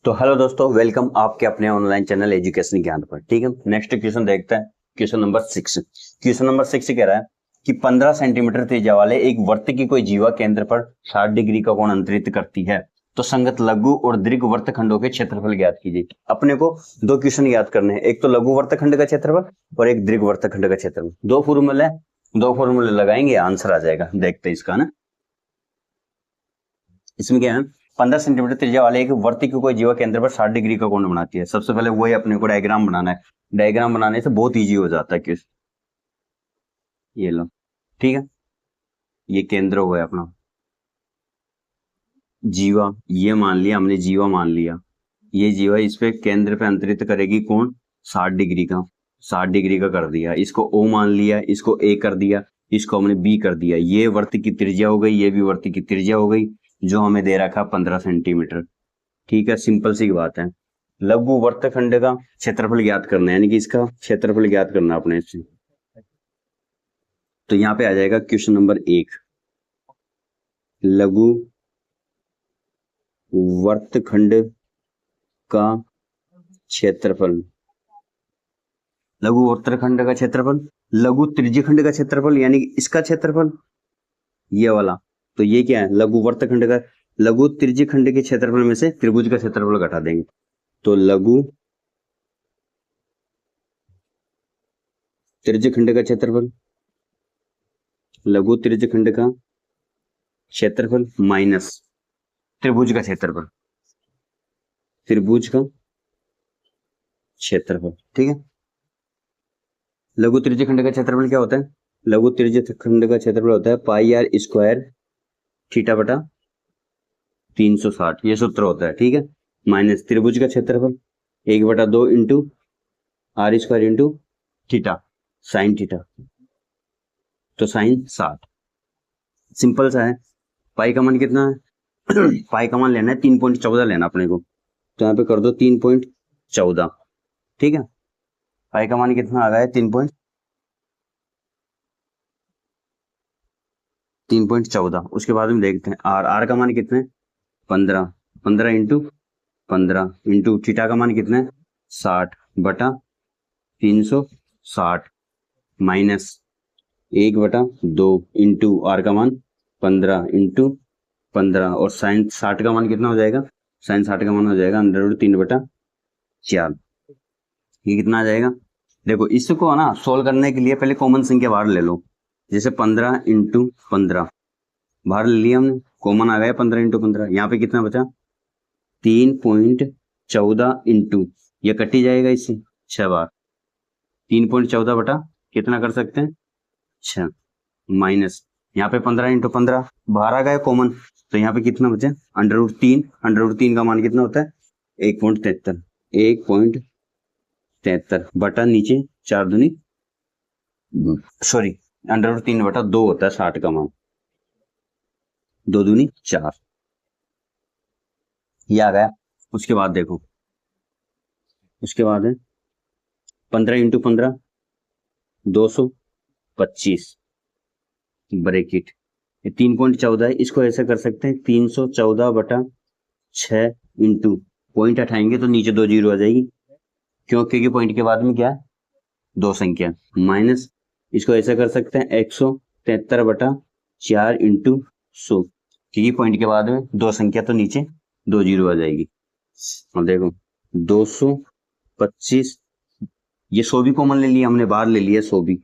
तो हेलो दोस्तों, वेलकम आपके अपने ऑनलाइन चैनल एजुकेशन ज्ञान पर। ठीक है, नेक्स्ट क्वेश्चन देखते हैं। Question number 6। क्वेश्चन नंबर 6 कह रहा है कि 15 सेंटीमीटर त्रिज्या वाले एक वृत्त की कोई जीवा केंद्र पर 60 डिग्री का कोण अंतरित करती है, तो संगत लघु और दीर्घ वृत्तखंडों के क्षेत्रफल ज्ञात कीजिए। अपने को दो क्वेश्चन याद करने हैं, एक तो लघु वृत्तखंड का क्षेत्रफल और एक दीर्घ वृत्तखंड का क्षेत्रफल। दो फॉर्मूले लगाएंगे, आंसर आ जाएगा। देखते हैं इसका ना। इसमें क्या है, 15 सेंटीमीटर त्रिज्या वाले एक वृत्त की कोई जीवा केंद्र पर 60 डिग्री का कोण बनाती है। सबसे पहले वही अपने को डायग्राम बनाना है। डायग्राम बनाने से बहुत इजी हो जाता है। क्यों, ये लो, ठीक है, ये केंद्र हुआ है अपना जीवा। ये मान लिया हमने, जीवा मान लिया। ये जीवा इस पे केंद्र पे अंतरित करेगी कोण 60 डिग्री का। 60 डिग्री का कर दिया, इसको ओ मान लिया, इसको ए कर दिया, इसको हमने बी कर दिया। ये वृत्त की त्रिज्या हो गई, ये भी वृत्त की त्रिज्या हो गई, जो हमें दे रखा 15 सेंटीमीटर। ठीक है, सिंपल सी बात है। लघु वृत्तखंड का क्षेत्रफल ज्ञात करना है, यानी कि इसका क्षेत्रफल ज्ञात करना अपने से। तो यहाँ पे आ जाएगा क्वेश्चन नंबर 1, लघु वृत्तखंड का क्षेत्रफल। लघु वृत्तखंड का क्षेत्रफल, लघु त्रिज्यखंड का क्षेत्रफल, यानी कि इसका क्षेत्रफल ये वाला। तो ये क्या है, लघु वृत्तखंड का। लघु त्रिज्यखंड के क्षेत्रफल में से त्रिभुज का क्षेत्रफल घटा देंगे। तो लघु त्रिज्यखंड का क्षेत्रफल, लघु त्रिज्यखंड का क्षेत्रफल माइनस त्रिभुज का क्षेत्रफल, त्रिभुज का क्षेत्रफल। ठीक है, लघु त्रिज्यखंड का क्षेत्रफल क्या होता है? लघु त्रिज्यखंड का क्षेत्रफल होता है पाई आर स्क्वायर थीटा बटा 360, ये सूत्र होता है। ठीक है, माइनस त्रिभुज का क्षेत्रफल 1/2 into are square into theta, sine theta, तो साइन 60। सिंपल सा है। पाई का मान कितना है? पाई का मान लेना है 3.14 लेना अपने को। तो यहाँ पे कर दो 3.14। ठीक है, पाई का मान कितना आ गया है? 3.14। उसके बाद में देखते हैं आर का मान कितना है? 15। 15 इंटू 15 इंटू थीटा का मान कितना है? 60 बटा 360 माइनस 1/2 इंटू आर का मान 15 इंटू 15, और साइन 60 का मान कितना हो जाएगा? साइन 60 का मान हो जाएगा √3/4। ये कितना आ जाएगा? देखो, इसको ना सोल्व करने के लिए पहले कॉमन संख्या बाहर ले लो। जैसे 15 इंटू 15 बाहर ले लिया हमने, कॉमन आ गया 15 इंटू 15। यहाँ पे कितना बचा? 3.14 इंटू, ये कटी जाएगा इससे 6 बार। 3.14 बटा कितना कर सकते हैं? 6 माइनस यहाँ पे 15 इंटू 15 बाहर आ गया कॉमन, तो यहाँ पे कितना बचे? √3। √3 का मान कितना होता है? 1.73। 1.73 बटा नीचे 4 दूनी, सॉरी, √3/2 होता है 60 का मान, 2 दूनी 4, ये आ गया। उसके बाद देखो, उसके बाद है 15 इंटू 15 225 ब्रैकेट, 3.14 है। इसको ऐसे कर सकते हैं 314 बटा 6 इंटू पॉइंट हटाएंगे तो नीचे 2 जीरो आ जाएगी। क्यों? क्योंकि पॉइंट के बाद में क्या है? 2 संख्या, माइनस इसको ऐसा कर सकते हैं 173 बटा 4 इंटू 100, क्योंकि पॉइंट के बाद में 2 संख्या तो नीचे 2 जीरो आ जाएगी। और देखो 225, ये 100 भी कॉमन ले लिया हमने, बाहर ले लिया 100 भी,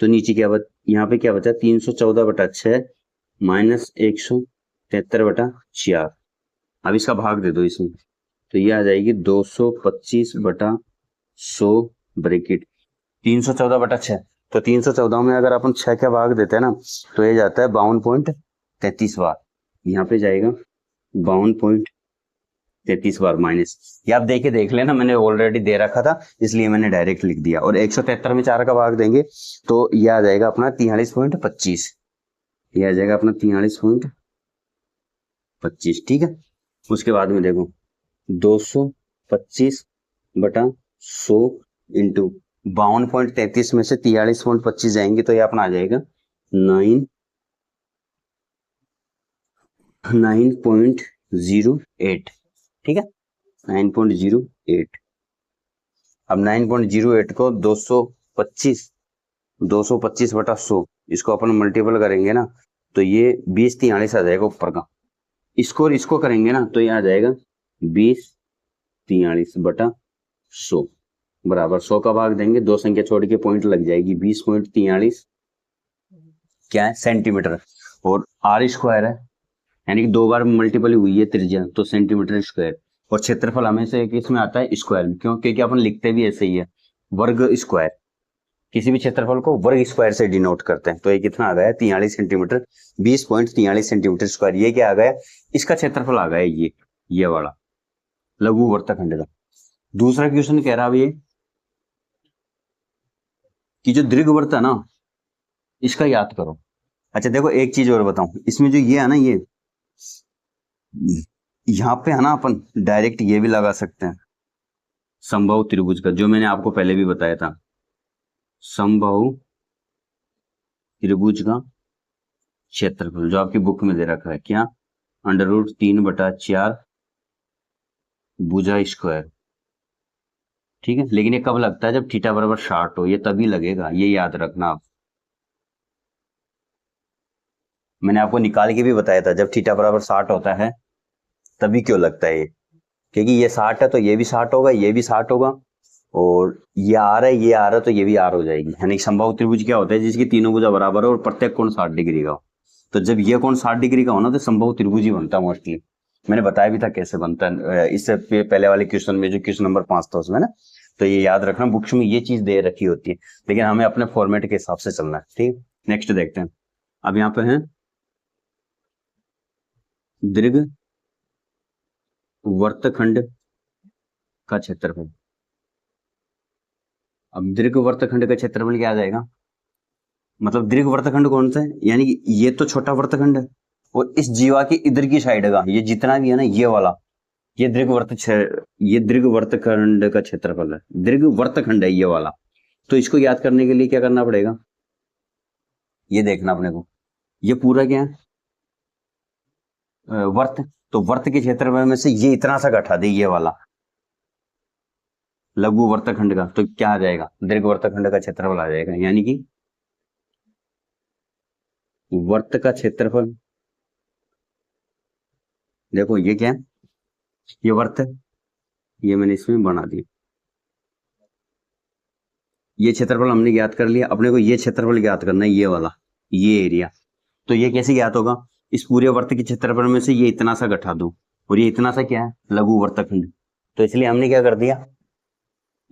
तो नीचे क्या बचा? यहाँ पे क्या बचा? 314 बटा 6 माइनस 173 बटा 4। अब इसका भाग दे दो इसमें, तो ये आ जाएगी 225 बटा 100 ब्रैकेट 314 बटा 6। तो 314 में अगर अपन 6 का भाग देते हैं ना, तो ये जाता है 52.33 बार। यहाँ पे जाएगा 52.33 बार माइनस। ये आप देख लेना, मैंने ऑलरेडी दे रखा था इसलिए मैंने डायरेक्ट लिख दिया। और 173 में 4 का भाग देंगे तो ये आ जाएगा अपना 43.25। ये आ जाएगा अपना 43.25। ठीक है, उसके बाद में देखो 225 बटा 100 इंटू 52.33 में से 43.25 जाएंगे तो ये अपना आ जाएगा 9.08। ठीक है, 9.08। अब 9.08 को 225 बटा 100 इसको अपन मल्टीपल करेंगे ना, तो ये 2043 आ जाएगा ऊपर का। इसको और इसको करेंगे ना तो ये आ जाएगा 2043 बटा 100 बराबर 100 का भाग देंगे, दो संख्या छोड़ के पॉइंट लग जाएगी, 20.43 क्या है सेंटीमीटर, और आर स्क्वायर है यानी कि दो बार मल्टीपल हुई है त्रिज्या, तो सेंटीमीटर स्क्वायर। और क्षेत्रफल हमेशा किसमें आता है, स्क्वायर में, क्यों, क्योंकि अपन लिखते भी ऐसे ही है, वर्ग स्क्वायर। किसी भी क्षेत्रफल को वर्ग स्क्वायर से डिनोट करते हैं। तो ये कितना आ गया, 43 सेंटीमीटर, 20.43 सेंटीमीटर स्क्वायर। ये क्या आ गया, इसका क्षेत्रफल आ गया ये वाला लघु वर्तखंड का। दूसरा क्वेश्चन कह रहा है ये कि जो दीर्घवृत्त है ना, इसका याद करो। अच्छा देखो एक चीज और बताऊं, इसमें जो ये है ना, ये यहाँ पे है ना, अपन डायरेक्ट ये भी लगा सकते हैं समबाहु त्रिभुज का, जो मैंने आपको पहले भी बताया था, समबाहु त्रिभुज का क्षेत्रफल जो आपकी बुक में दे रखा है, क्या, √3/4 भुजा स्क्वायर। ठीक है, लेकिन ये कब लगता है, जब थीटा बराबर 60 हो, ये तभी लगेगा, ये याद रखना आप। मैंने आपको निकाल के भी बताया था, जब थीटा बराबर 60 होता है तभी क्यों लगता है ये, क्योंकि ये 60 है तो ये भी 60 होगा, ये भी 60 होगा, और ये आर है, ये आर है, तो ये भी आर हो जाएगी। यानी समबाहु त्रिभुज क्या होता है, जिसकी तीनों भुजा बराबर हो और प्रत्येक कोण 60 डिग्री का हो। तो जब ये कोण 60 डिग्री का हो ना, तो समबाहु त्रिभुज ही बनता है मोस्टली। मैंने बताया भी था कैसे बनता है, इससे पहले वाले क्वेश्चन में, जो क्वेश्चन नंबर 5 था उसमें ना। तो ये याद रखना, बुक्स में ये चीज दे रखी होती है, लेकिन हमें अपने फॉर्मेट के हिसाब से चलना है। ठीक, नेक्स्ट देखते हैं। अब यहाँ पे है दीर्घ वर्तखंड का क्षेत्रफल। अब दीर्घ वर्तखंड का क्षेत्रफल क्या आ जाएगा, मतलब दीर्घ वर्तखंड कौन सा है, यानी कि ये तो छोटा वर्तखंड है, और इस जीवा की इधर की साइड का ये जितना भी है ना, ये वाला, ये दीर्घ वर्तखंड का क्षेत्रफल है, दीर्घ वर्तखंड है ये वाला। तो इसको याद करने के लिए क्या करना पड़ेगा, ये देखना अपने को, ये पूरा क्या है, वर्त। तो वर्त के क्षेत्रफल में से ये इतना सा घटा दे, ये वाला लघु वर्तखंड का, तो क्या आ जाएगा, दीर्घ वर्तखंड का क्षेत्रफल आ जाएगा। यानी कि वर्त का क्षेत्रफल, देखो ये क्या है, ये वर्त है, ये मैंने इसमें बना दिया, ये क्षेत्रफल हमने ज्ञात कर लिया। अपने को ये क्षेत्रफल ज्ञात करना है, ये वाला, ये एरिया। तो ये कैसे ज्ञात होगा, इस पूरे वर्त के क्षेत्रफल में से ये इतना सा घटा दो, और ये इतना सा क्या है, लघु वर्तखंड। तो इसलिए हमने क्या कर दिया,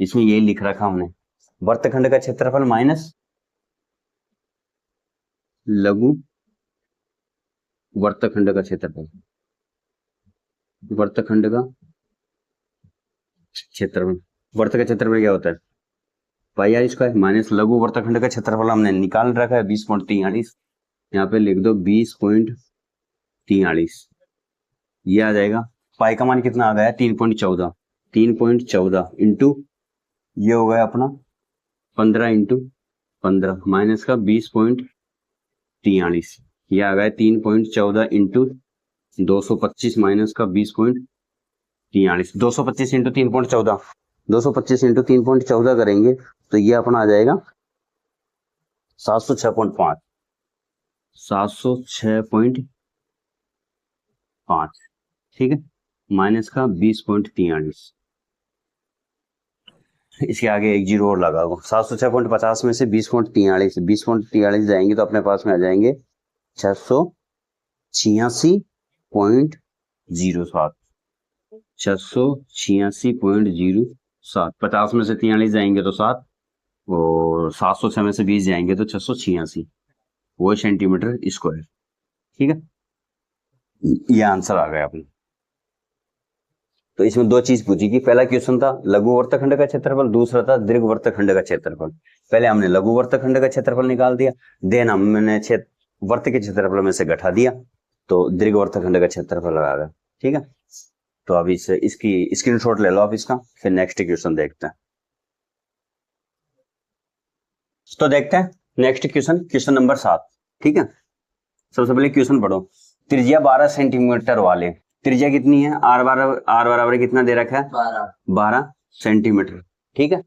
इसमें ये लिख रखा हमने, वर्तखंड का क्षेत्रफल माइनस लघु वर्तखंड का क्षेत्रफल, वर्तखंड का क्षेत्रफल। वर्त का क्षेत्रफल क्या होता है, पाई आर स्क्वायर, माइनस लघु वर्तखंड का क्षेत्रफल हमने निकाल रखा है 20.43, यहाँ पे लिख दो 20.43, ये आ जाएगा। पाई का मान कितना आ गया, 3.14, 3.14 इंटू ये हो गया अपना 15 इंटू 15 माइनस का 20.43, ये आ गया 3.14 इंटू 225 माइनस का 20.43, 225 इंटू 3.14, 225 इंटू 3.14 करेंगे तो ये अपना आ जाएगा 706.5, 706.5, ठीक है, माइनस का 20.43, इसके आगे एक जीरो और लगा हुआ। 706.50 में से 20.43 जाएंगे तो अपने पास में आ जाएंगे 686.07, 686.07, 50 में से 43 जाएंगे तो 7, और 706 में से 20 जाएंगे तो 686, वो सेंटीमीटर स्क्वायर। ठीक है, ये आंसर आ गया अपना। तो इसमें दो चीज पूछी कि पहला क्वेश्चन था लघु वर्तखंड का क्षेत्रफल, दूसरा था दीर्घ वर्तखंड का क्षेत्रफल। पहले हमने लघु वर्तखंड का क्षेत्रफल निकाल दिया, देन हमने वर्त के क्षेत्रफल में से घटा दिया, तो दीर्घ वर्तखंड का क्षेत्रफल आ गया। ठीक है, तो अभी इसकी स्क्रीनशॉट ले लो आप इसका, फिर नेक्स्ट क्वेश्चन देखते हैं। तो देखते हैं नेक्स्ट क्वेश्चन, क्वेश्चन नंबर 7। ठीक है, सबसे पहले क्वेश्चन पढ़ो। त्रिज्या 12 सेंटीमीटर वाले त्रिज्या कितनी है, आर बराबर कितना दे रखा है, 12 सेंटीमीटर। ठीक है,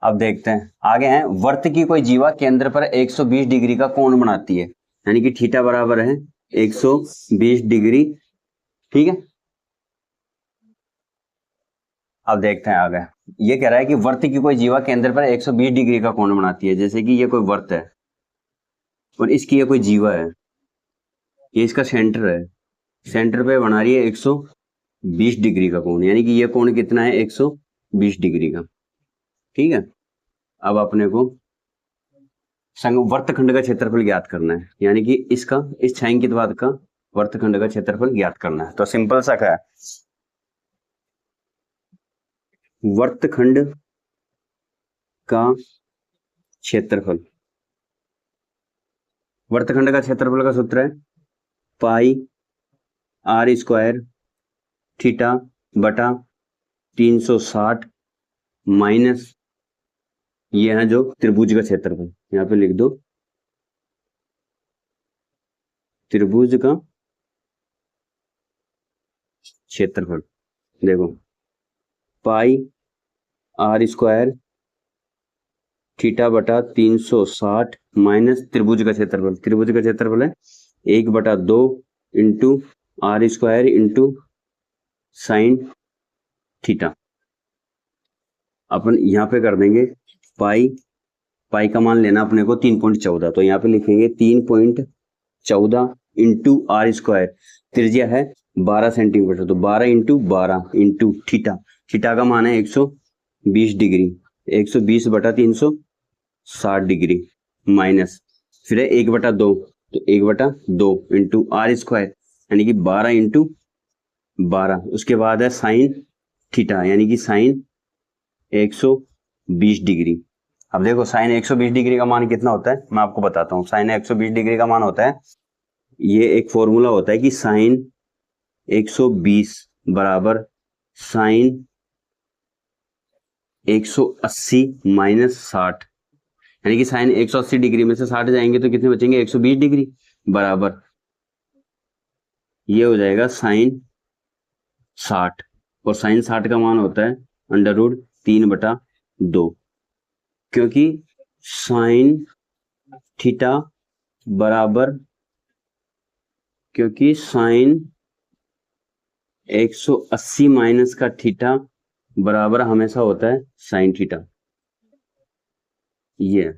अब देखते हैं आगे हैं, वर्त की कोई जीवा केंद्र पर 120 डिग्री का कोण बनाती है, यानी कि थीटा बराबर है 120 डिग्री। ठीक है, अब देखते हैं आगे, ये कह रहा है कि वर्त की कोई जीवा केंद्र पर 120 डिग्री का कोण बनाती है। जैसे कि ये कोई वर्त है और इसकी ये कोई जीवा है, ये इसका सेंटर है, सेंटर पे बना रही है 120 डिग्री का कोण, यानी कि ये कोण कितना है, 120 डिग्री का। ठीक है, अब अपने को वर्तखंड का क्षेत्रफल ज्ञात करना है, यानी कि इसका, इस छायांकित भाग का वर्तखंड का क्षेत्रफल ज्ञात करना है। तो सिंपल सा क्या है, वर्तखंड का क्षेत्रफल, वर्तखंड का क्षेत्रफल का सूत्र है पाई आर स्क्वायर थीटा बटा 360 माइनस ये है जो त्रिभुज का क्षेत्रफल, यहाँ पे लिख दो त्रिभुज का क्षेत्रफल। देखो पाई आर स्क्वायर थीटा बटा 360 माइनस त्रिभुज का क्षेत्रफल, त्रिभुज का क्षेत्रफल है 1/2 into are square into sine theta. अपन यहाँ पे कर देंगे पाई का मान लेना अपने को 3.14, तो यहाँ पे लिखेंगे 3.14 इंटू आर स्क्वायर, त्रिज्या है 12 सेंटीमीटर, तो 12 इंटू 12 इंटू थीटा, थीटा का मान है 120 डिग्री, 120/360 डिग्री माइनस फिर है 1/2, तो 1/2 इंटू आर स्क्वायर यानी कि 12 इंटू 12, उसके बाद है साइन थीटा यानी कि साइन 120 डिग्री। अब देखो साइन 120 डिग्री का मान कितना होता है, मैं आपको बताता हूँ। साइन 120 डिग्री का मान होता है, ये एक फॉर्मूला होता है कि साइन 120 बराबर साइन 180 माइनस 60, यानी कि साइन 180 डिग्री में से 60 जाएंगे तो कितने बचेंगे, 120 डिग्री बराबर ये हो जाएगा साइन 60, और साइन 60 का मान होता है √3/2, क्योंकि साइन थीटा बराबर, क्योंकि साइन 180 माइनस का थीटा बराबर हमेशा होता है साइन थीटा। ये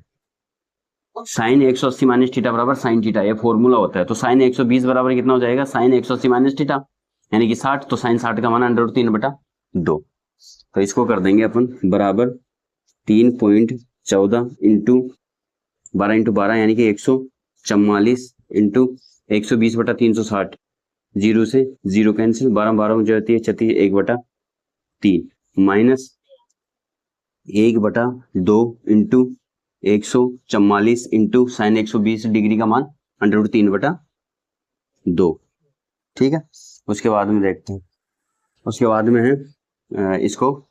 साइन 180 माइनस थीटा बराबर साइन थीटा, ये फॉर्मूला होता है। तो साइन 120 बराबर कितना हो जाएगा, साइन 180 माइनस थीटा यानी कि 60, तो साइन 60 का मान √3/2, तो इसको कर देंगे अपन बराबर 3.14 इंटू 12 इंटू 12 यानी कि 144 इंटू 120/360, 0 से 0 कैंसिल, 12 हो जाती है 36, 1/3 minus 1/2 into 144 into sine 120 degree का मान √3/2। ठीक है, उसके बाद में देखते हैं, उसके बाद में है इसको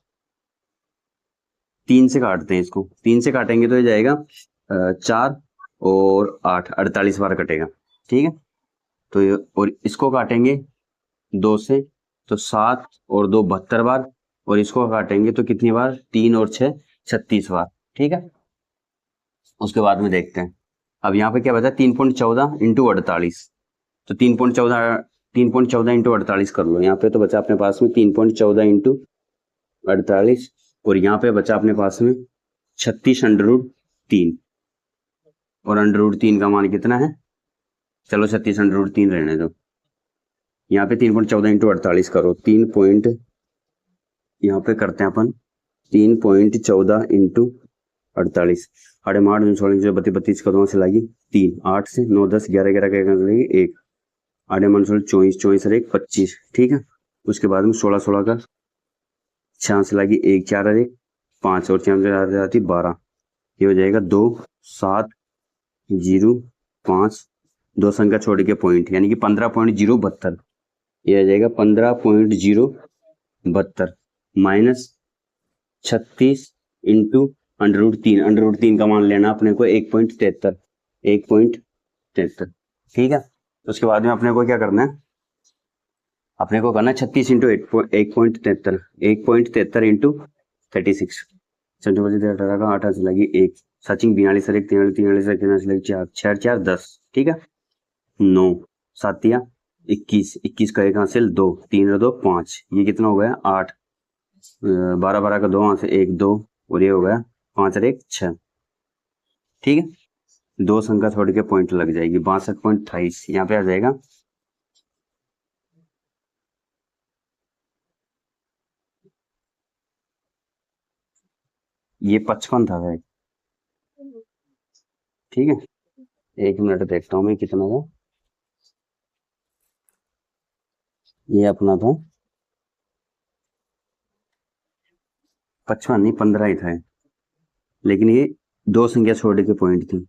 3 से काटते हैं, इसको 3 से काटेंगे तो ये जाएगा 4 और 8, 48 बार कटेगा। ठीक है, तो ये, और इसको काटेंगे 2 से तो 7 और 2 72 बार, और इसको काटेंगे तो कितनी बार, 3 और 6 36 बार। ठीक है, उसके बाद में देखते हैं, अब यहाँ पे क्या बचा, 3.14 इंटू 48, तो 3.14 इंटू 48 कर लो। यहाँ पे तो बचा अपने पास में 3.14 इंटू 48, और यहाँ पे बचा अपने पास में 36√3, और √3 का मान कितना है, चलो 36√3 रहने दो। यहाँ पे 3.14 इंटू 48 करो, यहाँ पे करते हैं अपन 3.14 इंटू 48, 8 8 16 32 32 कदमों से लगी 3, 8 से 9 10 11 11 के लगी 1, 8 8 24 24 और 1 25। ठीक है, उसके बाद में 16 16 का 6 से लगी 1 4 और 1 5, और 4 जाती 12, ये हो जाएगा 2 7 0 5, 2 संख्या छोड़ के पॉइंट यानी कि 15.072, ये आ जाएगा 15.072 माइनस 36 इंटू √3 का मान लेना अपने को 1.73। ठीक है, तो उसके बाद में अपने को क्या करना है, अपने को करना 36 इंटू 1.73 1.73 इंटू 36 सेंटीमीटर का 8 से लगी 1 सचिन 42 और 1 43 लगी 4 4 4 10 ठीक है 9 7 या 21 21 का एक हासिल 2 3 और 2 5 ये कितना हो गया 8 12 12 का 2 हासिल 1 2 और ये हो गया 5 और 1 6 ठीक है 2 संख्या छोड़ के पॉइंट लग जाएगी 62.28 यहाँ पे आ जाएगा ये 55 था भाई ठीक है 1 मिनट देखता हूँ मैं कितना था ये अपना था 55 नहीं 15 ही था लेकिन ये 2 संख्या छोड़ के पॉइंट थी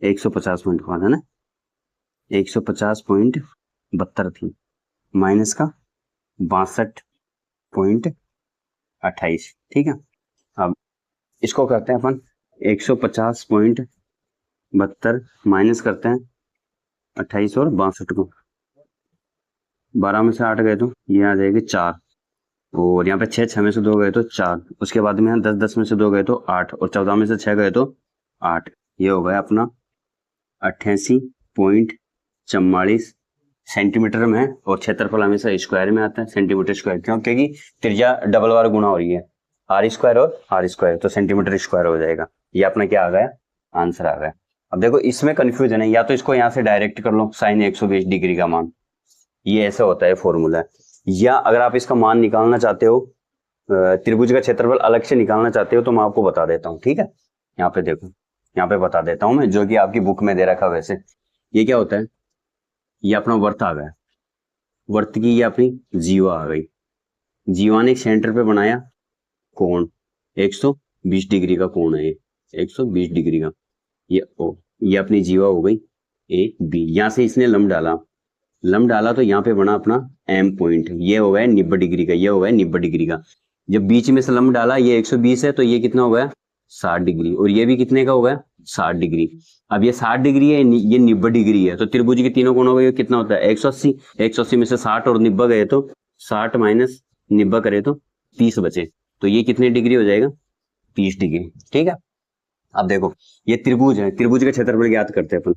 150 पॉइंट का था ना 150.72 थी माइनस का 62.28 ठीक है अब इसको करते हैं अपन 150.72 माइनस करते हैं 28 और 62 को 12 में से 8 गए तो ये आ जाएगी 4 और यहाँ पे 6 में से 2 गए तो 4 उसके बाद में यहाँ 10 में से 2 गए तो 8 और 14 में से 6 गए तो 8 ये हो गया अपना 88.44 सेंटीमीटर में और क्षेत्रफल हमेशा स्क्वायर में आता है सेंटीमीटर स्क्वायर क्यों क्योंकि त्रिज्या डबल बार गुना हो रही है आर स्क्वायर और आर स्क्वायर तो सेंटीमीटर स्क्वायर हो जाएगा ये अपना क्या आ गया आंसर आ गया अब देखो इसमें कंफ्यूजन है या तो इसको यहाँ से डायरेक्ट कर लो साइन 120 डिग्री का मान ये ऐसा होता है फॉर्मूला या अगर आप इसका मान निकालना चाहते हो त्रिभुज का क्षेत्रफल अलग से निकालना चाहते हो तो मैं आपको बता देता हूँ ठीक है यहाँ पे देखो यहाँ पे बता देता हूँ मैं जो कि आपकी बुक में दे रखा वैसे ये क्या होता है ये अपना वर्त आ गया वर्त की ये अपनी जीवा आ गई जीवा ने सेंटर पे बनाया कोण 120 डिग्री का कोण है ये 120 डिग्री का ये ओ ये अपनी जीवा हो गई ए बी यहाँ से इसने लंब डाला तो यहाँ पे बना अपना एम पॉइंट ये हो गया 90 डिग्री का ये हो गया 90 डिग्री का जब बीच में से लंब डाला ये 120 है तो ये कितना हो गया 60 डिग्री और ये भी कितने का हो गया 60 डिग्री अब ये 60 डिग्री है ये 90 डिग्री है तो त्रिभुज के तीनों कोणों का कितना होता है 180 180 में से 60 और 90 गए तो 60 माइनस 90 करे तो 30 बचे तो ये कितने डिग्री हो जाएगा 30 डिग्री ठीक है अब देखो ये त्रिभुज है त्रिभुज का क्षेत्रफल ज्ञात करते हैं अपन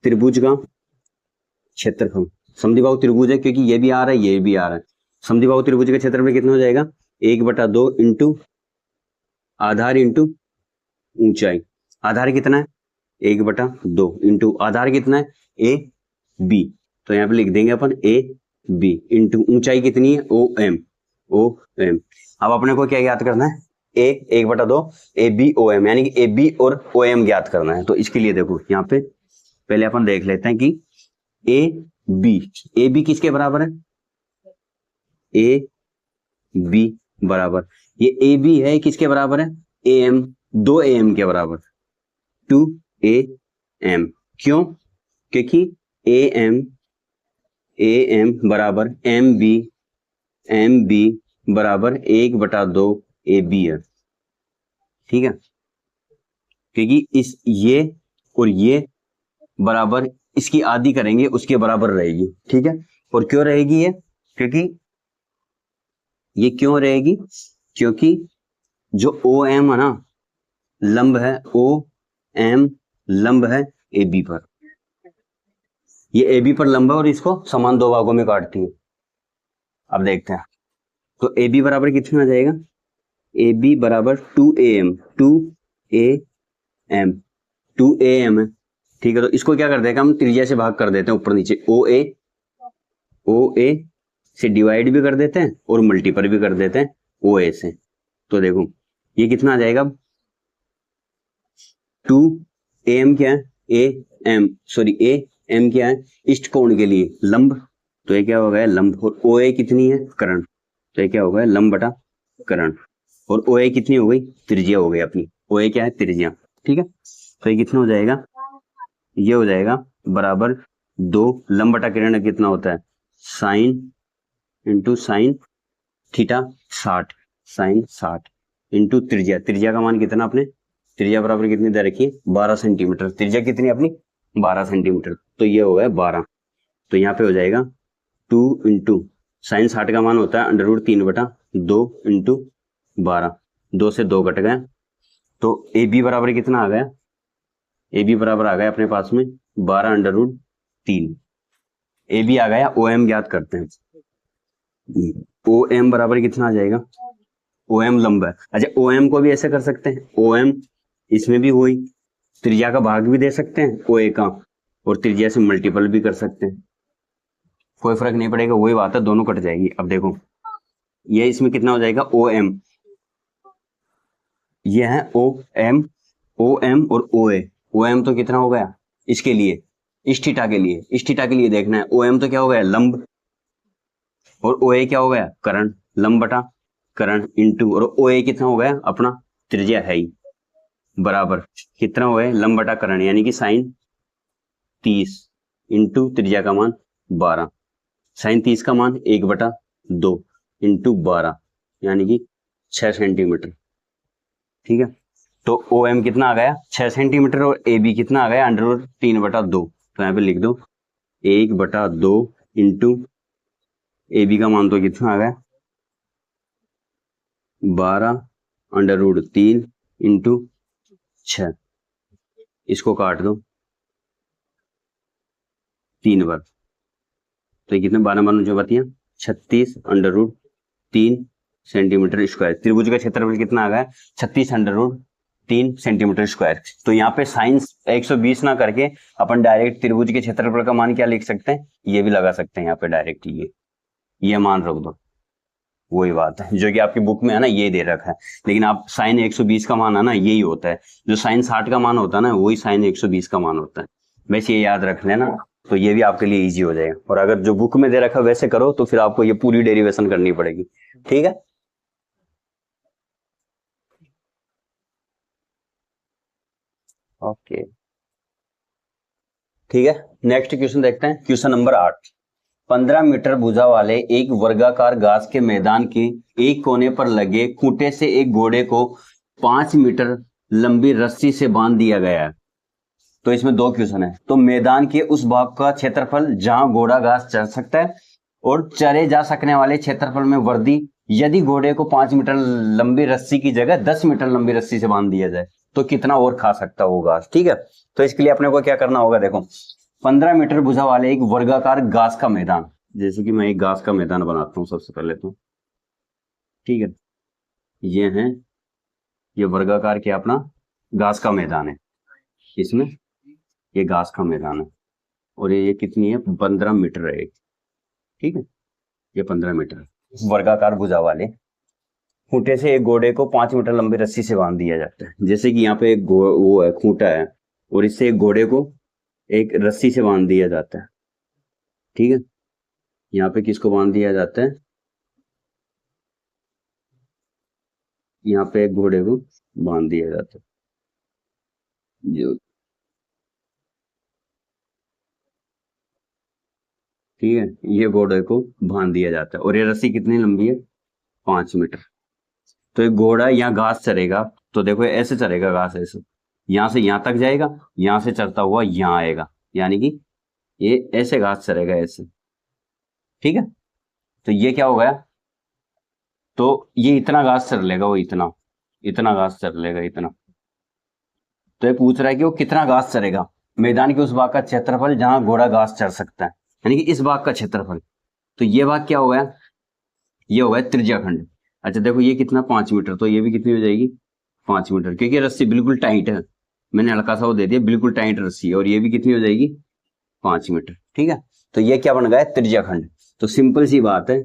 त्रिभुज का क्षेत्रफल समद्विबाहु त्रिभुज है क्योंकि ये भी आ रहा है ये भी आ रहा है समद्विबाहु त्रिभुज का क्षेत्रफल कितना हो जाएगा 1/2 इंटू आधार इंटू ऊंचाई आधार कितना है 1/2 इंटू आधार कितना है ए बी तो यहाँ पे लिख देंगे अपन ए बी इंटू ऊंचाई कितनी है ओ एम अब अपने को क्या ज्ञात करना है ए 1/2 ए बी ओ एम यानी कि ए बी और ओ एम ज्ञात करना है तो इसके लिए देखो यहाँ पे पहले अपन देख लेते हैं कि ए बी किसके बराबर है ए बी बराबर ये ए बी है किसके बराबर है ए एम 2 AM के बराबर 2 AM क्यों क्योंकि AM बराबर MB बराबर 1/2 AB है ठीक है क्योंकि इस ये और ये बराबर इसकी आधी करेंगे उसके बराबर रहेगी ठीक है और क्यों रहेगी ये क्योंकि ये क्यों रहेगी क्योंकि जो OM है ना लंब है OM लंब है AB पर ये AB पर लंब है और इसको समान 2 भागों में काटती है अब देखते हैं तो AB बराबर कितना आ जाएगा AB बराबर 2AM है ठीक है तो इसको क्या कर देगा हम त्रिज्या से भाग कर देते हैं ऊपर नीचे OA से डिवाइड भी कर देते हैं और मल्टीपल भी कर देते हैं OA से तो देखो ये कितना आ जाएगा 2AM क्या है AM क्या है इष्ट कोण के लिए लंब तो ये क्या हो गया लंब और OA कितनी है कर्ण तो ये क्या हो गया लंब बटा कर्ण और OA कितनी हो गई त्रिज्या हो गई अपनी OA क्या है त्रिज्या ठीक है तो ये कितना हो जाएगा ये हो जाएगा बराबर 2 लंब बटा किरण कितना होता है sine into sine theta 60 sine 60 into त्रिज्या का मान कितना अपने त्रिज्या बराबर कितनी दे रखी है 12 सेंटीमीटर त्रिज्या कितनी अपनी 12 सेंटीमीटर तो ये हो गया 12 तो यहाँ पे हो जाएगा 2 इंटू साइन 60 का मान होता है √3/2 इंटू 12, 2 से 2 कट गया, तो ए बी बराबर कितना आ गया, ए बी बराबर आ गया अपने पास में 12√3। ए बी आ गया, ओ एम ज्ञात करते हैं। ओ एम बराबर कितना आ जाएगा, ओ एम लंब है। अच्छा, ओ एम को भी ऐसे कर सकते हैं, ओ एम इसमें भी वही त्रिज्या का भाग भी दे सकते हैं ओ ए का, और त्रिज्या से मल्टीपल भी कर सकते हैं, कोई फर्क नहीं पड़ेगा, वही बात है, दोनों कट जाएगी। अब देखो ये इसमें कितना हो जाएगा, ओ एम, ये है ओ एम, ओ एम और ओ ए। ओ एम तो कितना हो गया इसके लिए, इस थीटा के लिए, इस थीटा के लिए देखना है, ओ एम तो क्या हो गया लंब, और ओ ए क्या हो गया करण, लंब बटा करण इंटू, और ओ ए कितना हो गया अपना त्रिज्या है ही, बराबर कितना हो गया लंब बटा करण, यानी कि साइन 30 इंटू त्रिज्या का मान 12, साइन 30 का मान 1/2 इंटू 12 यानी कि 6 सेंटीमीटर। ठीक है, तो ओ एम कितना आ गया 6 सेंटीमीटर, और ए बी कितना आ गया √3/2, तो यहाँ पे लिख दो 1/2 इंटू ए बी का मान तो कितना आ गया 12√3 इंटू 6, इसको काट दो 3 बार, तो ये कितने 12 जो बतिया 36√3 सेंटीमीटर स्क्वायर। त्रिभुज का क्षेत्रफल कितना आ गया 36√3 सेंटीमीटर स्क्वायर। तो यहाँ पे साइन 120 ना करके अपन डायरेक्ट त्रिभुज के क्षेत्रफल का मान क्या लिख सकते हैं, ये भी लगा सकते हैं यहाँ पे डायरेक्ट, ये मान रख दो, वही बात है जो कि आपकी बुक में है ना, ये दे रखा है, लेकिन आप साइन 120 का मान है ना यही होता है, जो साइन 60 का मान होता है ना वही साइन 120 का मान होता है, वैसे ये याद रख लेना, तो ये भी आपके लिए इजी हो जाएगा। और अगर जो बुक में दे रखा है वैसे करो तो फिर आपको ये पूरी डेरिवेशन करनी पड़ेगी। ठीक है, ओके ठीक है, नेक्स्ट क्वेश्चन देखते हैं, क्वेश्चन नंबर 8। 15 मीटर भुजा वाले एक वर्गाकार घास के मैदान के एक कोने पर लगे खूंटे से एक घोड़े को 5 मीटर लंबी रस्सी से बांध दिया गया है। तो इसमें दो क्वेश्चन है, तो मैदान के उस भाग का क्षेत्रफल जहां घोड़ा घास चर सकता है और चरे जा सकने वाले क्षेत्रफल में वृद्धि यदि घोड़े को 5 मीटर लंबी रस्सी की जगह 10 मीटर लंबी रस्सी से बांध दिया जाए तो कितना और खा सकता वो घास। ठीक है, तो इसके लिए अपने को क्या करना होगा, देखो 15 मीटर भुजा वाले एक वर्गाकार घास का मैदान, जैसे कि मैं एक घास का मैदान बनाता हूं सबसे पहले तो, ठीक है, ये है, ये वर्गाकार क्या अपना घास का मैदान है, इसमें ये घास का मैदान है, और ये कितनी है 15 मीटर है, ठीक है, ये 15 मीटर वर्गाकार भुजा वाले खूंटे से एक घोड़े को 5 मीटर लंबी रस्सी से बांध दिया जाता है। जैसे कि यहाँ पे एक वो है खूंटा है, और इससे एक घोड़े को एक रस्सी से बांध दिया जाता है। ठीक है, यहाँ पे किसको बांध दिया जाता है, यहाँ पे एक घोड़े को बांध दिया जाता है, जो ठीक है, ये घोड़े को बांध दिया जाता है, और ये रस्सी कितनी लंबी है 5 मीटर। तो एक घोड़ा यहाँ घास चरेगा, तो देखो ऐसे चरेगा घास, ऐसे यहाँ से यहाँ तक जाएगा, यहाँ से चरता हुआ यहाँ आएगा, यानी कि ये ऐसे घास चरेगा ऐसे। ठीक है, तो ये क्या हो गया, तो ये इतना घास चर लेगा, वो इतना इतना घास चर लेगा इतना। तो ये पूछ रहा है कि वो कितना घास चरेगा मैदान के उस भाग का क्षेत्रफल जहां घोड़ा घास चर सकता है, यानी कि इस भाग का क्षेत्रफल। तो ये भाग क्या हो गया, ये हो गया त्रिज्या खंड। अच्छा देखो ये कितना 5 मीटर, तो ये भी कितनी हो जाएगी 5 मीटर, क्योंकि रस्सी बिल्कुल टाइट है, मैंने हल्का सा वो दे दिया, बिल्कुल टाइट रस्सी है, और ये भी कितनी हो जाएगी 5 मीटर। ठीक है, तो ये क्या बन गया त्रिज्या खंड। तो सिंपल सी बात है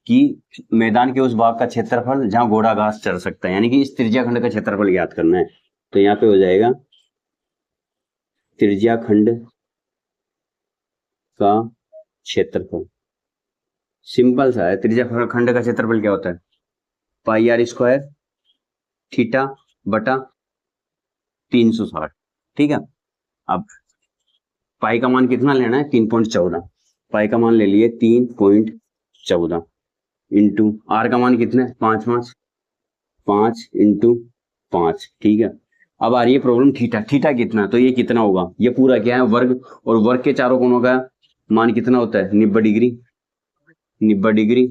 कि मैदान के उस भाग का क्षेत्रफल जहां घोड़ा घास चर सकता है, यानी कि इस त्रिज्या खंड का क्षेत्रफल ज्ञात करना है। तो यहाँ पे हो जाएगा त्रिज्या खंड का क्षेत्रफल, सिंपल सा है, त्रिज्या खंड का क्षेत्रफल क्या होता है पाई आर स्क्वायर थीटा बटा 360। ठीक है, अब पाई का मान कितना लेना है 3.14, पाई का मान ले लिए 3.14 इंटू आर का मान कितना है 5 इंटू 5। ठीक है, अब आ रही है प्रॉब्लम थीटा, थीटा कितना, तो ये कितना होगा, ये पूरा क्या है वर्ग, और वर्ग के चारों कोणों का मान कितना होता है 90 डिग्री। 90 डिग्री,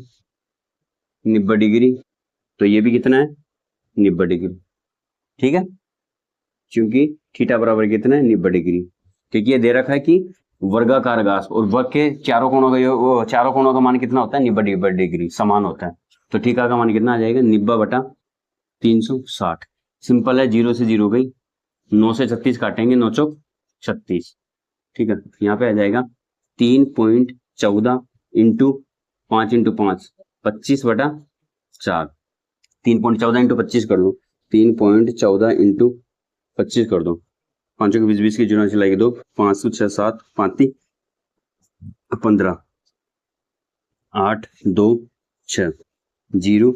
90 डिग्री, तो ये भी कितना है 90 डिग्री। ठीक है, क्योंकि थीटा बराबर कितना है 90 डिग्री। क्योंकि ये दे रखा है कि वर्गाकार घास और वर्ग के चारों कोणों का वो चारों कोणों का मान कितना होता है 90 डिग्री समान होता है। तो थीटा का मान कितना आ जाएगा 90 बटा 360। सिंपल है, 0 से 0 गई, 9 से 36 काटेंगे, 9 चौक 36। ठीक है, यहाँ पे आ जाएगा 3.14 इंटू 5 इंटू 5 25 बटा 4। 3.14 इंटू 25 कर लो, 3.14 इंटू 25 कर दो, 5 के 20 की जीरो चलाएगी 2, 5 6 7 5 15 8 2 6 0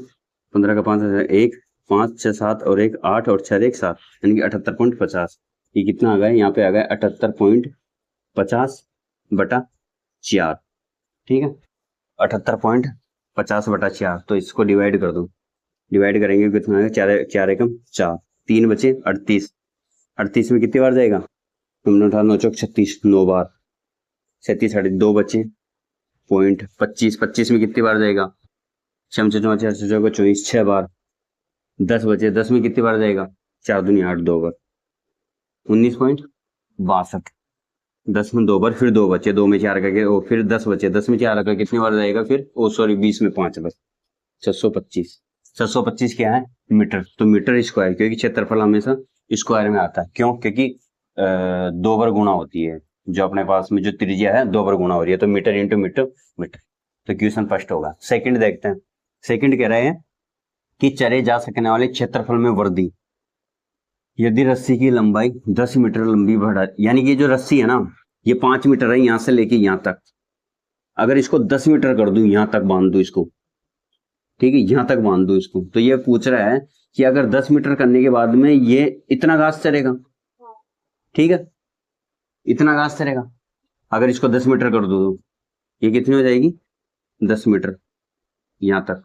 15 का 5 1 5 6 7 और 1 8 और 6 1 7 यानी कि 78.50। ये कितना आ गया, यहाँ पे आ गया 78.50 बटा 4। ठीक है, 78.50 बटा 4। तो इसको डिवाइड कर दो, डिवाइड करेंगे कितना आएगा, 4 4 एकम 4, 3 बचे 38। 38 में कितनी बार जाएगा, तुमने उठा 9 चौक 36, 9 बार, 37 2 बचे, पॉइंट 25, 25 में कितनी बार जाएगा, 6 24 6 बार, 10 बचे, 10 में कितनी बार जाएगा, 4 दूनी 8 2 बार, 19.62। 10 में 2 बार, फिर 2 बचे, 2 में 4 करके, ओ फिर 10 बचे, 10 में 4 करके कितनी बार जाएगा फिर, ओ सॉरी 20 में 5 बस, 625। 625 क्या है मीटर, तो मीटर स्क्वायर, क्योंकि क्षेत्रफल हमेशा स्क्वायर में आता है। क्यों, क्योंकि 2 बार गुणा होती है, जो अपने पास में जो त्रिज्या है 2 बार गुणा हो रही है, तो मीटर इंटू मीटर मीटर। तो क्वेश्चन फर्स्ट होगा। सेकंड देखते हैं। सेकंड कह रहे हैं कि चरे जा सकने वाले क्षेत्रफल में वृद्धि यदि रस्सी की लंबाई 10 मीटर लंबी बढ़ा, यानी कि जो रस्सी है ना ये 5 मीटर है यहाँ से लेके यहाँ तक, अगर इसको 10 मीटर कर दूं, यहाँ तक बांध दूं इसको, ठीक है, यहाँ तक बांध दो इसको, तो ये पूछ रहा है कि अगर 10 मीटर करने के बाद में ये इतना घास चलेगा, ठीक है, इतना घास चलेगा। अगर इसको 10 मीटर कर दो तो ये कितनी हो जाएगी 10 मीटर, यहाँ तक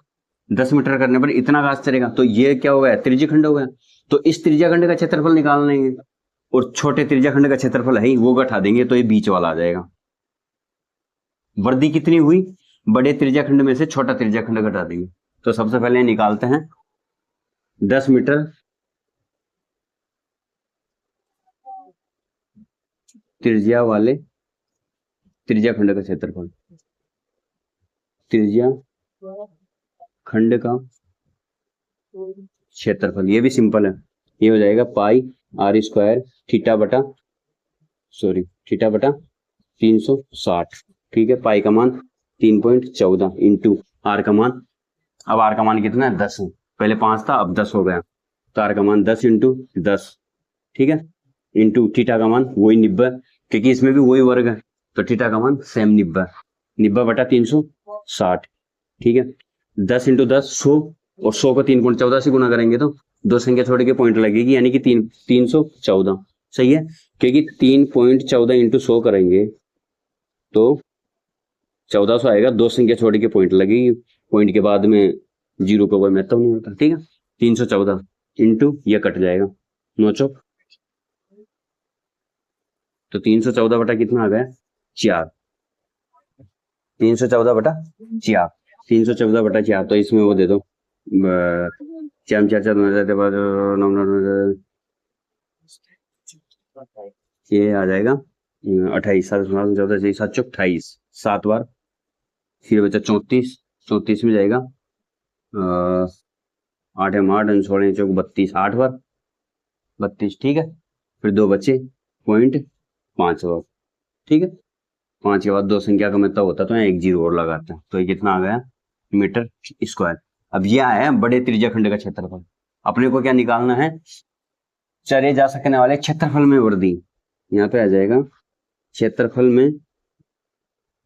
10 मीटर करने पर इतना घास चलेगा, तो ये क्या हो गया, त्रिज्या खंड हो गया। तो इस त्रिज्या खंड का क्षेत्रफल निकाल लेंगे, और छोटे त्रिज्या खंड का क्षेत्रफल है ही, वो घटा देंगे, तो ये बीच वाला आ जाएगा। वृद्धि कितनी हुई, बड़े त्रिज्या खंड में से छोटा त्रिज्या खंड घटा देंगे। तो सबसे पहले निकालते हैं 10 मीटर त्रिज्या वाले त्रिज्या खंड का क्षेत्रफल, त्रिज्या खंड का क्षेत्रफल, ये भी सिंपल है, ये हो जाएगा पाई आर स्क्वायर थीटा बटा 360। ठीक है, पाई का मान 3.14 इंटू आर का मान, अब आर का मान कितना है 10 है, पहले 5 था अब 10 हो गया, तो आर का मान 10 इंटू 10, ठीक है, इंटू थीटा का मान वही 90, क्योंकि इसमें भी वही वर्ग है, तो थीटा का मान सेम 90, 90 बटा 360। ठीक है, 10 इंटू 10 100, और 100 को 3.14 से गुना करेंगे तो दो संख्या छोड़ के पॉइंट लगेगी, यानी कि 314। सही है, क्योंकि 3.14 इंटू 100 करेंगे तो 1400 आएगा, दो संख्या छोड़ के पॉइंट लगेगी, पॉइंट के बाद में जीरो का कोई महत्व नहीं होता। ठीक है, 314 इंटू ये कट जाएगा 9 चौक, तो 314 बटा कितना आ गया 4, 314 बटा 4, 314 बटा 4, तो इसमें वो दे दो 4 4 4 ये आ जाएगा 28, 7 7 चौक 28, 7 बार, फिर बचा 34, 34 में जाएगा 8 है 8, 16 चौक 32, 8 बार 32। ठीक है, फिर 2 बचे 0.5 बार। ठीक है, 5 के बाद दो संख्या का मतलब होता तो यहाँ एक जीरो और लगाते हैं, तो ये कितना आ गया मीटर स्क्वायर। अब यह है बड़े त्रिज्या खंड का क्षेत्रफल। अपने को क्या निकालना है, चरे जा सकने वाले क्षेत्रफल में वृद्धि, यहाँ पे आ जाएगा क्षेत्रफल में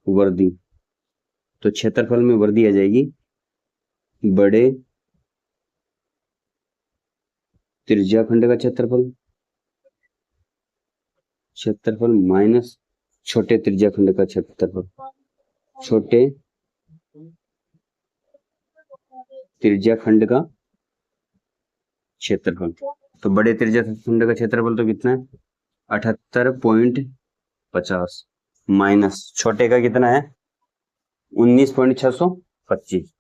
वृद्धि, तो क्षेत्रफल में वृद्धि आ जाएगी बड़े त्रिज्या खंड का क्षेत्रफल, क्षेत्रफल माइनस छोटे त्रिज्या खंड का क्षेत्रफल, छोटे त्रिज्या खंड का क्षेत्रफल। तो बड़े त्रिज्या खंड का क्षेत्रफल तो कितना है 78.50 माइनस छोटे का कितना है 19.625,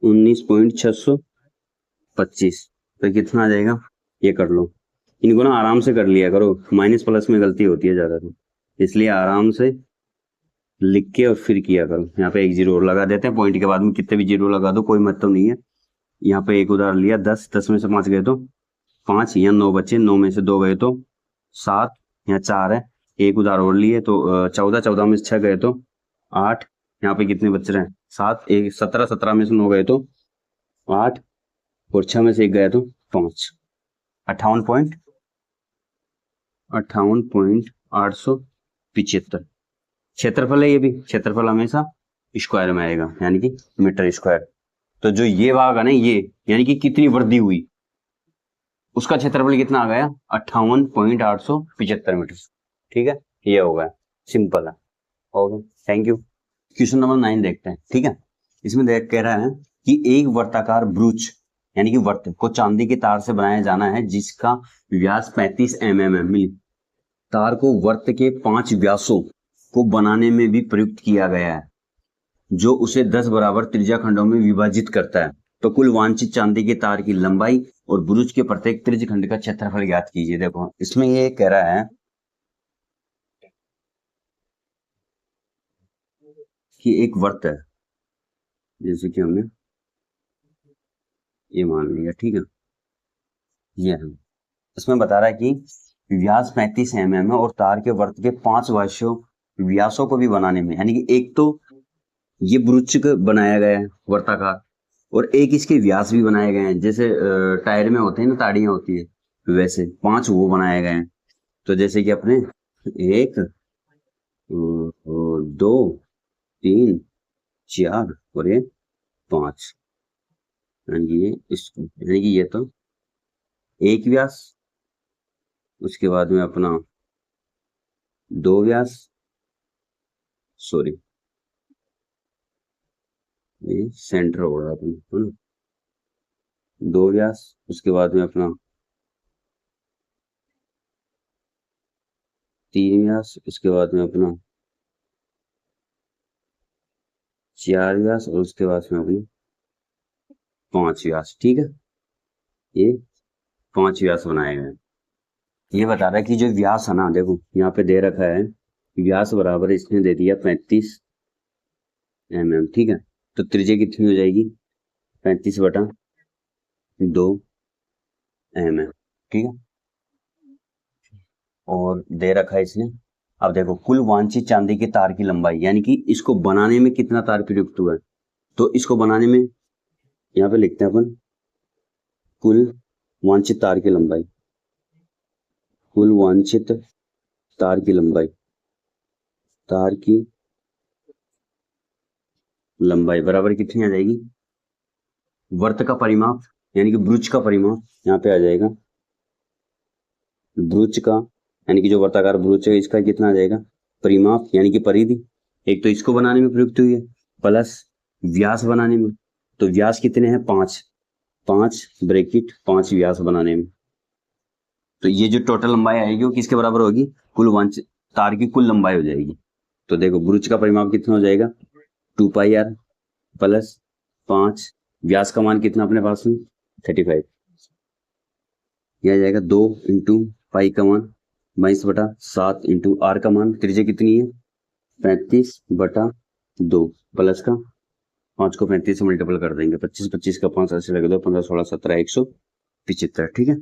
19.625 तो कितना आ जाएगा, ये कर लो। इनको ना आराम से कर लिया करो, माइनस प्लस में गलती होती है ज्यादा, तो इसलिए आराम से लिख के और फिर किया करो। यहाँ पे एक जीरो और लगा देते हैं, पॉइंट के बाद में कितने भी जीरो लगा दो कोई मतलब नहीं है। यहाँ पे एक उदाहरण लिया 10, 10 में से 5 गए तो 5, यहाँ 9 बचे, 9 में से 2 गए तो 7, यहाँ 4 है। एक उदाहरण और लिए तो 14, 14 में से 6 गए तो 8, यहाँ पे कितने बच रहे हैं 7, एक 17, 17 में से 9 गए तो 8 और 6 में से 1 गया तो 5, 58.875 क्षेत्रफल है। ये भी क्षेत्रफल हमेशा स्क्वायर में आएगा, यानी कि मीटर स्क्वायर। तो जो ये भाग है ना, ये यानी कि कितनी वृद्धि हुई, उसका क्षेत्रफल कितना आ गया 58.875 मीटर। ठीक है, ये हो गया, सिंपल है। Okay, thank you. Question number 9 देखते हैं। ठीक है, इसमें देख कह रहा है कि एक वर्ताकार ब्रूच यानी कि वर्त को चांदी के तार से बनाया जाना है जिसका व्यास 35 mm है। तार को वर्त के 5 व्यासों को बनाने में भी प्रयुक्त किया गया है, जो उसे 10 बराबर त्रिज्या खंडों में विभाजित करता है। तो कुल वांछित चांदी के तार की लंबाई और ब्रूच के प्रत्येक त्रिज्य खंड का क्षेत्रफल ज्ञात कीजिए। देखो इसमें ये कह रहा है कि एक वर्त है, जैसे कि हमने ये मान लिया। ठीक है, ये है, इसमें बता रहा है कि व्यास 35 mm है और तार के वर्त के 5 व्यासों को भी बनाने में, यानी कि एक तो ये ब्रूच बनाया गया है वर्ताकार, और एक इसके व्यास भी बनाए गए हैं, जैसे टायर में होते हैं ना, ताड़ियां होती है, वैसे 5 वो बनाए गए हैं। तो जैसे कि अपने 1, 2, 3, 4 और ये 5, यानी कि ये तो एक व्यास, उसके बाद में अपना 2 व्यास, सॉरी ये सेंटर हो रहा है, 2 व्यास, उसके बाद में अपना 3 व्यास, उसके बाद में अपना 4 व्यास और उसके बाद में अपनी 5 व्यास। ठीक है, ये 5 व्यास बनाए गए हैं। ये बता रहा है कि जो व्यास है ना, देखो यहाँ पे दे रखा है व्यास बराबर, इसने दे दिया 35 mm। ठीक है, तो त्रिज्या कितनी हो जाएगी 35/2 mm। ठीक है, और दे रखा है इसने। अब देखो कुल वांछित चांदी के तार की लंबाई, यानी कि इसको बनाने में कितना तार प्रयुक्त हुआ है, तो इसको बनाने में यहाँ पे लिखते हैं अपन कुल वांछित तार की लंबाई, कुल वांछित तार की लंबाई, तार की लंबाई बराबर कितनी आ जाएगी, वर्त का परिमाप यानी कि ब्रूच का परिमाप यहाँ पे आ जाएगा, ब्रूच का यानी कि जो वर्ताकार ब्रूच है इसका कितना आ जाएगा परिमाप, यानी कि परिधि। एक तो इसको बनाने में प्रयुक्त हुई है प्लस व्यास बनाने में, तो व्यास कितने हैं 5 ब्रैकेट 5 व्यास बनाने में। तो ये जो टोटल लंबाई आएगी वो किसके बराबर होगी, कुल वांछित तार की कुल लंबाई हो जाएगी। तो देखो ब्रूच का परिमाप कितना हो जाएगा 2πr प्लस 5 व्यास का मान कितना अपने पास में 35, यह आ जाएगा 2 इंटू पाई का मान 22/7 इंटू आर का मान, त्रिज्या कितनी है 35/2 प्लस का 5 को 35 से मल्टीपल कर देंगे, 25 25 का 5 ऐसे लगे 2 15 16 17 175। ठीक है,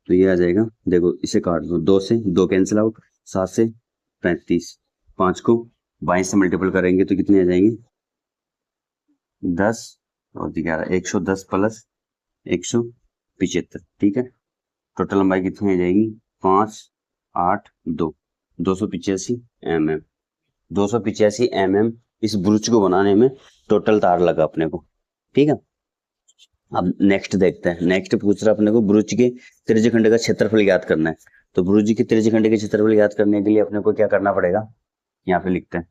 तो ये आ जाएगा, देखो इसे काट दो, 2 से 2 कैंसिल आउट, 7 से 35, 5 को 22 से मल्टीपल करेंगे तो कितने आ जाएंगे 10 और 11, 110 प्लस 175। ठीक है, टोटल लंबाई कितनी आ जाएगी 5 8 2 285 mm, 285 mm इस ब्रूच को बनाने में टोटल तार लगा अपने को। ठीक है, अब नेक्स्ट देखते हैं। नेक्स्ट पूछ रहा अपने को ब्रूच के त्रिज्यखंड का क्षेत्रफल ज्ञात करना है। तो ब्रूच के त्रिज्यखंड के क्षेत्रफल ज्ञात करने के लिए अपने को क्या करना पड़ेगा, यहाँ पे लिखते हैं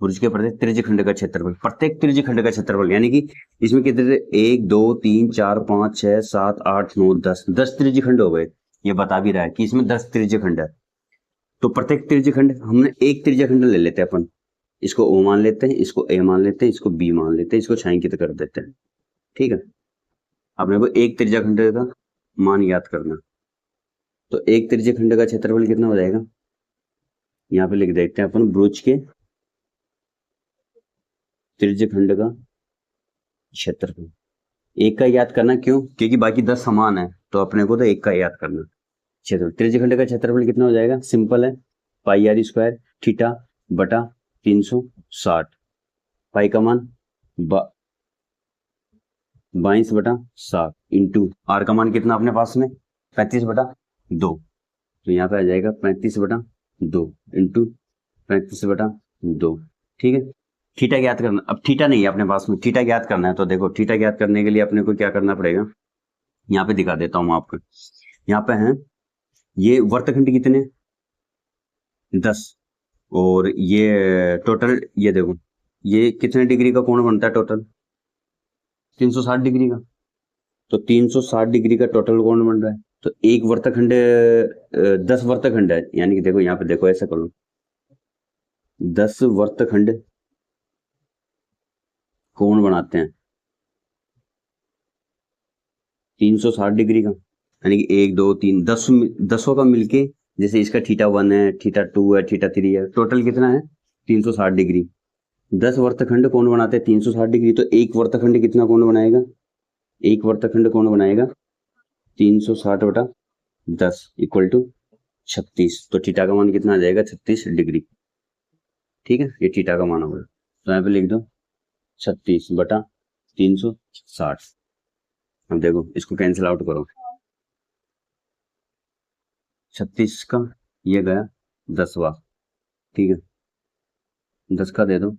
ब्रूच के प्रत्येक त्रिज्यखंड का क्षेत्रफल, प्रत्येक त्रिज्यखंड का क्षेत्रफल, यानी कि इसमें कितने थे 1 2 3 4 5 6 7 8 9 10 त्रिज्यखंड हो गए। ये बता भी रहा है कि इसमें 10 त्रिज्यखंड है। तो प्रत्येक त्रिज्यखंड हमने एक त्रिज्यखंड ले लेते हैं अपन, इसको ओ मान लेते हैं, इसको ए मान लेते हैं, इसको बी मान लेते हैं, इसको छायांकित कर देते हैं। ठीक है, अपने को एक त्रिज्यखंड का मान याद करना। तो एक त्रिज्यखंड का क्षेत्रफल कितना हो जाएगा, यहाँ पे लिख देते हैं अपन, ब्रुज के त्रिज्यखंड का क्षेत्रफल। एक का याद करना, क्यों? क्योंकि बाकी 10 समान है, तो अपने को तो एक का याद करना। क्षेत्रफल, त्रिज्यखंड का क्षेत्रफल कितना हो जाएगा, सिंपल है, पाई आर स्क्वायर थीटा बटा 360। पाई का मान 22/7 इंटू आर का मान कितना अपने पास में 35/2, तो यहाँ पे आ जाएगा 35/2 इंटू 35/2। ठीक है, थीटा ज्ञात करना, अब थीटा नहीं है अपने पास में, थीटा ज्ञात करना है। तो देखो थीटा ज्ञात करने के लिए अपने को क्या करना पड़ेगा, यहाँ पे दिखा देता हूँ आपको। यहाँ पे है ये वर्तखंड कितने 10, और ये टोटल, ये देखो ये कितने डिग्री का कोण बनता है टोटल 360 डिग्री का, तो 360 डिग्री का टोटल कोण बन रहा है। तो एक वर्तखंड 10 वर्तखंड है, यानी कि देखो यहाँ पे देखो ऐसा करो, 10 वर्तखंड कोण बनाते हैं 360 डिग्री का, यानी कि 1 2 3 10 10 का मिलके, जैसे इसका थीटा 1 है, थीटा 2 है, थीटा 3 है, टोटल कितना है 360 डिग्री। 10 वर्तखंड कोण बनाते हैं 360 डिग्री, तो एक वर्तखंड कितना कोण बनाएगा, एक वर्तखंड कोण बनाएगा 360/10 इक्वल टू 36। तो थीटा का मान कितना आ जाएगा 36 डिग्री। ठीक है, ये थीटा का मान होगा, तो यहाँ पे लिख दो 36/360। अब देखो इसको कैंसिल आउट करो, 36 का ये गया 10वां, ठीक है, 10 का दे दो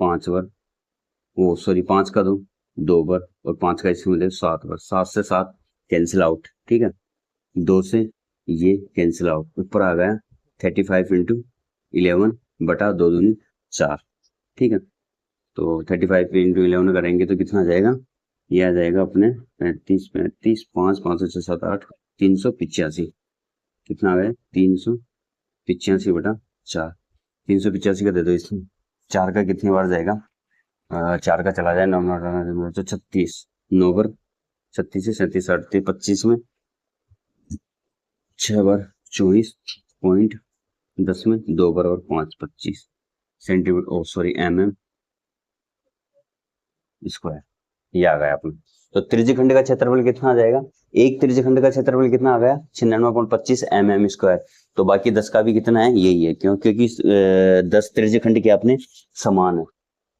5 बार, ओ सॉरी 5 का दो 2 बार, और 5 का इसमें दे 7 बार, 7 से 7 कैंसिल आउट। ठीक है, 2 से ये कैंसिल आउट, ऊपर आ गया 35 इंटू 11 बटा 2 दूनी 4। ठीक है, तो 35 इंटू 11 करेंगे तो कितना आ जाएगा, ये आ जाएगा अपने 35 35 5 5 6 7 8 385। कितना आ गया 385/4, 385 का दे दो इसमें, 4 का कितनी बार जाएगा, 4 का चला जाए 9 तो 36, 9 बार 36 से 37 38 25 में 6 बार 24.10 में 2 बार और 5 25 सेंटीमीटर, ओ सॉरी mm स्क्वायर, ये आ गया अपना। तो त्रिज्यखंड का क्षेत्रफल कितना आ जाएगा, एक त्रिज्यखंड का क्षेत्रफल कितना आ गया 96.25 mm स्क्वायर। तो बाकी 10 का भी कितना है, यही है, क्यों? क्योंकि 10 त्रिज्यखंड के अपने समान है,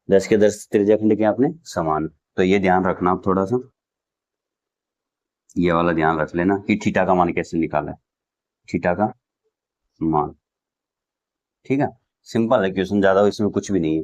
10 के 10 त्रिज्यखंड के अपने समान है। तो ये ध्यान रखना आप थोड़ा सा, ये वाला ध्यान रख लेना कि थीटा का मान कैसे निकाला है, थीटा का मान। ठीक है, सिंपल है क्वेश्चन, ज्यादा इसमें कुछ भी नहीं है।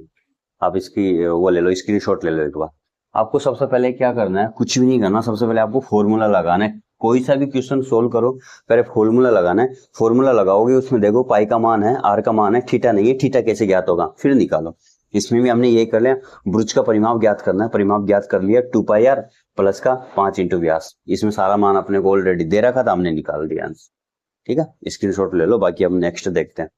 आप इसकी वो ले लो, स्क्रीनशॉट ले लो एक बार। आपको सबसे पहले क्या करना है, कुछ भी नहीं करना, सबसे पहले आपको फॉर्मूला लगाना है। कोई सा भी क्वेश्चन सोल्व करो, पहले फॉर्मूला लगाना है। फॉर्मूला लगाओगे, उसमें देखो पाई का मान है, आर का मान है, थीटा नहीं है, थीटा कैसे ज्ञात होगा फिर निकालो। इसमें भी हमने ये कर लिया, ब्रुज का परिमाप ज्ञात करना है, परिमाप ज्ञात कर लिया 2 पाई आर प्लस का 5 इंटू व्यास। इसमें सारा मान अपने को ऑलरेडी दे रखा था, हमने निकाल दिया आंसर। ठीक है, स्क्रीनशॉट ले लो, बाकी हम नेक्स्ट देखते हैं।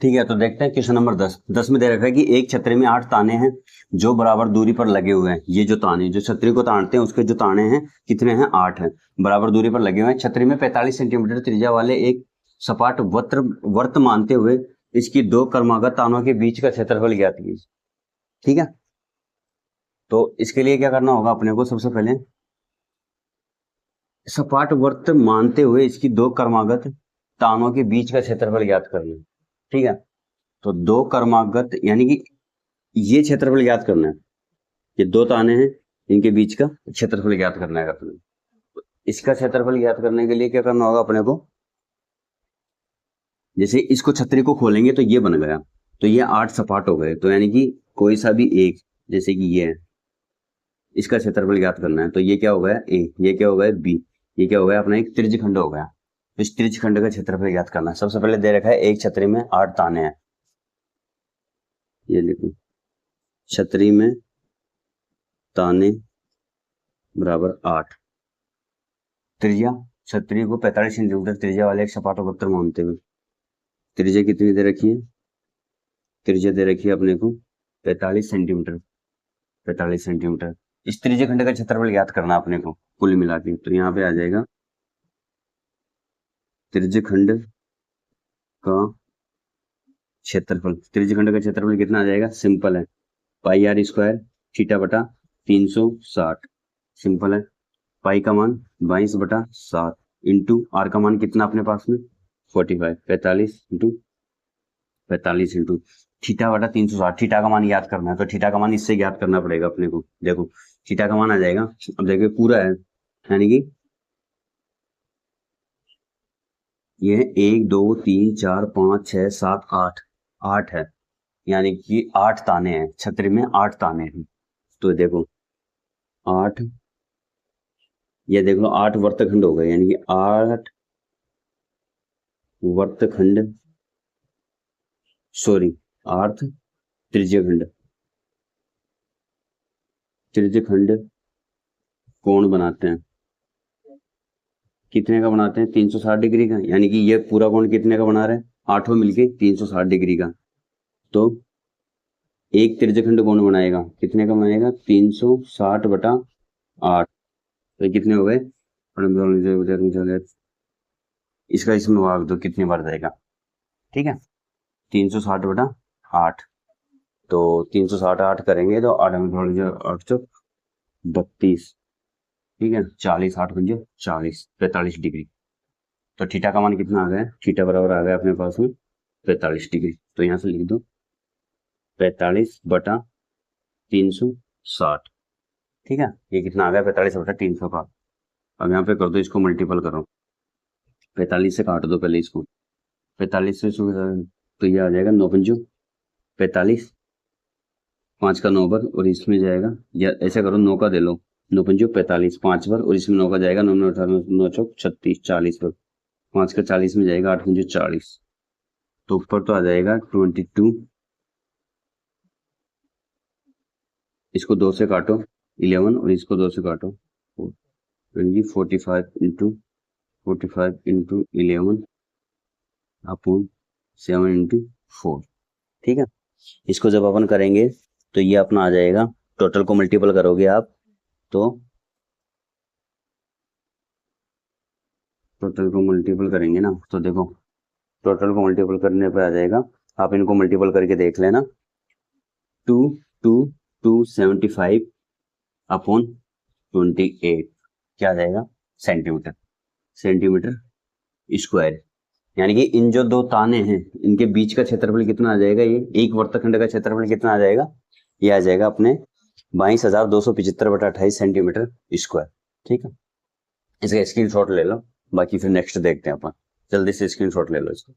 ठीक है, तो देखते हैं क्वेश्चन नंबर 10 में दे रखा है कि एक छतरी में 8 ताने हैं जो बराबर दूरी पर लगे हुए हैं। ये जो ताने, जो छतरी को तानते हैं उसके जो ताने हैं कितने हैं, 8 हैं, बराबर दूरी पर लगे हुए हैं। छतरी में 45 सेंटीमीटर त्रिज्या वाले एक सपाट वर्त मानते हुए इसकी 2 क्रमागत तानों के बीच का क्षेत्रफल ज्ञात कीजिए। ठीक है, तो इसके लिए क्या करना होगा अपने को, सबसे पहले सपाट वर्त मानते हुए इसकी 2 क्रमागत तानों के बीच का क्षेत्रफल ज्ञात करना। ठीक है, तो 2 क्रमागत यानी कि ये क्षेत्रफल ज्ञात करना है, ये 2 ताने हैं, इनके बीच का क्षेत्रफल ज्ञात करना है अपने। तो इसका क्षेत्रफल ज्ञात करने के लिए क्या करना होगा अपने को, जैसे इसको छतरी को खोलेंगे तो ये बन गया, तो ये 8 सपाट हो गए, तो यानी कि कोई सा भी एक, जैसे कि ये है, इसका क्षेत्रफल ज्ञात करना है, तो ये क्या हो गया ए, ये क्या हो गया बी, ये क्या हो गया अपना एक त्रिज्यखंड हो गया। तो इस त्रिज्यखंड का क्षेत्रफल ज्ञात करना है। सबसे पहले दे रखा है एक छतरी में 8 ताने हैं, ये लिखो छतरी में ताने बराबर 8, त्रिज्या छतरी को 45 सेंटीमीटर त्रिज्या वाले एक सपाट वक्र मानते हुए, त्रिज्या कितनी दे रखी है? त्रिज्या दे रखी है अपने को 45 सेंटीमीटर, 45 सेंटीमीटर। इस त्रिज्य खंड का क्षेत्रफल ज्ञात करना अपने को कुल मिला के। तो यहाँ पे आ जाएगा त्रिज्य खंड का क्षेत्रफल। त्रिज्य खंड का क्षेत्रफल कितना आ जाएगा? सिंपल है, पाई आर स्क्वायर थीटा बटा 360। सिंपल है, पाई का मान 22/7 इंटू आर का मान कितना अपने पास में 45, 45 इंटू थीटा बटा 360। थीटा का मान याद करना है, तो थीटा का मान इससे ज्ञात करना पड़ेगा अपने को। देखो थीटा का मान आ जाएगा, अब देखिए पूरा है, यानी कि ये 1 2 3 4 5 6 7 8 8 है, यानी कि 8 ताने हैं छतरी में, 8 ताने हैं। तो देखो 8, ये देख लो 8 वर्तखंड हो गए, यानी कि 8 वर्तखंड, सॉरी 8 त्रिज्यखंड, त्रिज्यखंड कोण बनाते हैं। कितने का बनाते हैं? 360 डिग्री का, यानी कि ये पूरा कोण कितने का बना रहे हैं? 8 मिलके 360 डिग्री का। तो एक त्रिज्यखंड कोण बनाएगा, कितने का बनाएगा? 360/8। तो कितने हो गए? इसका इसमें भाग दो, कितनी बार जाएगा? ठीक है, 360/8। तो 360 करेंगे तो 8 32, ठीक है, 40 8 पंजे 40, 45 डिग्री। तो थीटा का मान कितना आ गया? थीटा बराबर आ गया अपने पास में 45 डिग्री। तो यहाँ से लिख दो 45/360, ठीक है। ये कितना आ गया? 45/360। अब यहाँ पे कर दो, इसको मल्टीपल करो, 45 से काट दो पहले इसको, 45 से तो ये आ जाएगा 9 पंजो 45, 5 का 9 बार, और इसमें जाएगा, या ऐसा करो 9 का दे लो, 9 पंजो 45, 5 बार, और इसमें 9 का जाएगा, 9 18 9 चौक 36, 40 बार, 5 का 40 में जाएगा, 8 पंजो 40। तो ऊपर तो आ जाएगा 22, इसको 2 से काटो 11, और इसको 2 से काटो 45 इंटू 11 अपॉन 7 इंटू 4, ठीक है। इसको जब अपन करेंगे तो ये अपना आ जाएगा, टोटल को मल्टीपल करोगे आप तो टोटल को मल्टीपल करेंगे ना, तो देखो टोटल को मल्टीपल करने पे आ जाएगा, आप इनको मल्टीपल करके देख लेना, 275 अपॉन 28 क्या आ जाएगा? Centimetre, centimetre square. यानी कि इन जो दो ताने हैं इनके बीच का क्षेत्रफल कितना आ जाएगा? ये एक वर्तखंड का क्षेत्रफल कितना आ जाएगा? ये आ जाएगा अपने 22,275/28 सेंटीमीटर स्क्वायर, ठीक है। इसका स्क्रीनशॉट ले लो, बाकी फिर नेक्स्ट देखते हैं अपन, जल्दी से स्क्रीनशॉट ले लो इसको।